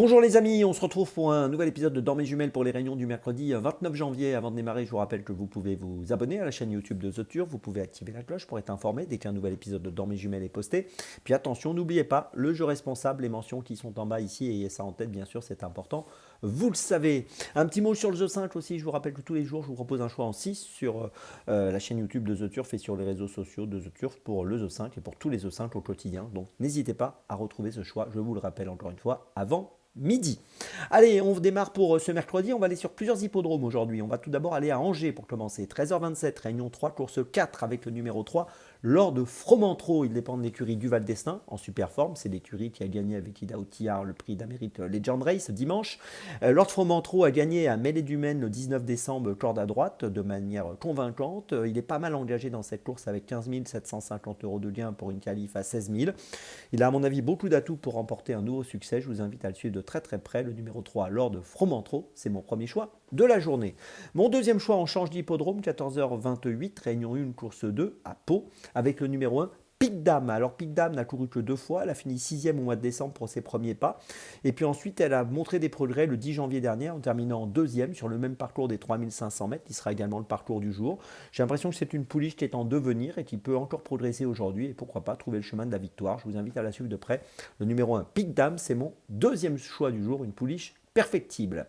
Bonjour les amis, on se retrouve pour un nouvel épisode de Dans mes jumelles pour les réunions du mercredi 29 janvier. Avant de démarrer, je vous rappelle que vous pouvez vous abonner à la chaîne YouTube de The Turf, vous pouvez activer la cloche pour être informé dès qu'un nouvel épisode de Dans mes jumelles est posté. Puis attention, n'oubliez pas, le jeu responsable, les mentions qui sont en bas ici, ayez ça en tête bien sûr, c'est important. Vous le savez. Un petit mot sur le jeu 5 aussi, je vous rappelle que tous les jours, je vous propose un choix en 6 sur la chaîne YouTube de The Turf et sur les réseaux sociaux de The Turf pour le jeu 5 et pour tous les jeux 5 au quotidien. Donc n'hésitez pas à retrouver ce choix, je vous le rappelle encore une fois, avant midi. Allez, on démarre pour ce mercredi. On va aller sur plusieurs hippodromes aujourd'hui. On va tout d'abord aller à Angers pour commencer. 13h27, réunion 3, course 4 avec le numéro 3. Lord Fromentro, il dépend de l'écurie du Val d'Estaing en super forme. C'est l'écurie qui a gagné avec Ida Outillard le prix d'Amérique Legend Race dimanche. Lord Fromentro a gagné à Mêlée du Maine le 19 décembre, corde à droite, de manière convaincante. Il est pas mal engagé dans cette course avec 15 750 € de gain pour une qualif à 16 000. Il a à mon avis beaucoup d'atouts pour remporter un nouveau succès. Je vous invite à le suivre de très très près. Le numéro 3, Lord Fromentro, c'est mon premier choix de la journée. Mon deuxième choix, on change d'hippodrome, 14h28, réunion 1, course 2 à Pau, avec le numéro 1, Pic Dame. Alors Pic Dame n'a couru que 2 fois, elle a fini 6e au mois de décembre pour ses premiers pas. Et puis ensuite, elle a montré des progrès le 10 janvier dernier en terminant en 2e sur le même parcours des 3500 mètres, qui sera également le parcours du jour. J'ai l'impression que c'est une pouliche qui est en devenir et qui peut encore progresser aujourd'hui et pourquoi pas trouver le chemin de la victoire. Je vous invite à la suivre de près. Le numéro 1, Pic Dame, c'est mon deuxième choix du jour, une pouliche perfectible.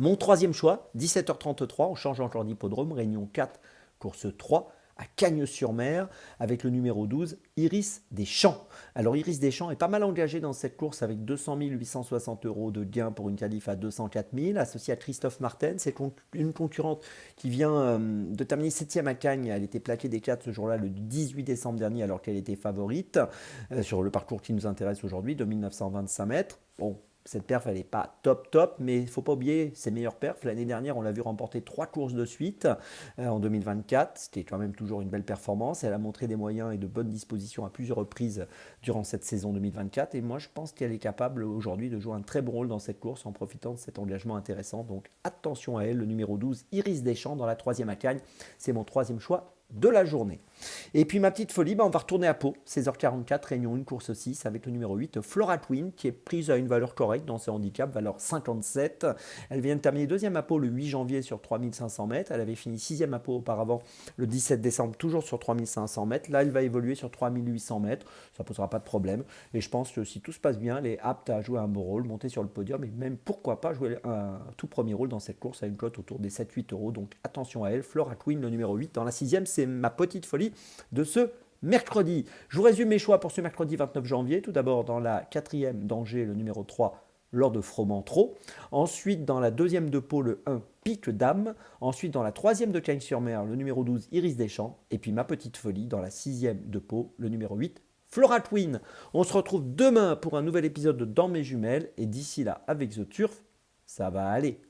Mon troisième choix, 17h33, on change encore d'hippodrome, réunion 4, course 3, à Cagnes-sur-Mer, avec le numéro 12, Iris Deschamps. Alors Iris Deschamps est pas mal engagée dans cette course avec 200 860 € de gain pour une qualif à 204 000, associée à Christophe Martin. C'est une concurrente qui vient de terminer 7e à Cagnes. Elle était plaquée des 4 ce jour-là, le 18 décembre dernier, alors qu'elle était favorite sur le parcours qui nous intéresse aujourd'hui, 2925 mètres. Bon, cette perf, elle n'est pas top, mais il ne faut pas oublier ses meilleures perfs. L'année dernière, on l'a vu remporter 3 courses de suite en 2024. C'était quand même toujours une belle performance. Elle a montré des moyens et de bonnes dispositions à plusieurs reprises durant cette saison 2024. Et moi, je pense qu'elle est capable aujourd'hui de jouer un très bon rôle dans cette course en profitant de cet engagement intéressant. Donc attention à elle, le numéro 12, Iris Deschamps, dans la 3e à Cagnes. C'est mon troisième choix de la journée. Et puis ma petite folie, on va retourner à Pau, 16h44, réunion 1, course 6, avec le numéro 8, Flora Twin, qui est prise à une valeur correcte dans ses handicaps, valeur 57. Elle vient de terminer deuxième à Pau le 8 janvier sur 3500 mètres. Elle avait fini 6e à Pau auparavant le 17 décembre, toujours sur 3500 mètres. Là, elle va évoluer sur 3800 mètres. Ça ne posera pas de problème. Et je pense que si tout se passe bien, elle est apte à jouer un bon rôle, monter sur le podium et même, pourquoi pas, jouer un tout premier rôle dans cette course à une cote autour des 7-8 €. Donc attention à elle. Flora Twin, le numéro 8, dans la 6e, c'est ma petite folie de ce mercredi. Je vous résume mes choix pour ce mercredi 29 janvier. Tout d'abord, dans la 4e d'Angers, le numéro 3, Lord de Fromentro. Ensuite, dans la 2e de Pau, le 1, Pic Dame. Ensuite, dans la 3e de Cagnes-sur-Mer, le numéro 12, Iris Deschamps. Et puis ma petite folie, dans la 6e de Pau, le numéro 8, Flora Twin. On se retrouve demain pour un nouvel épisode de Dans mes jumelles. Et d'ici là, avec The Turf, ça va aller.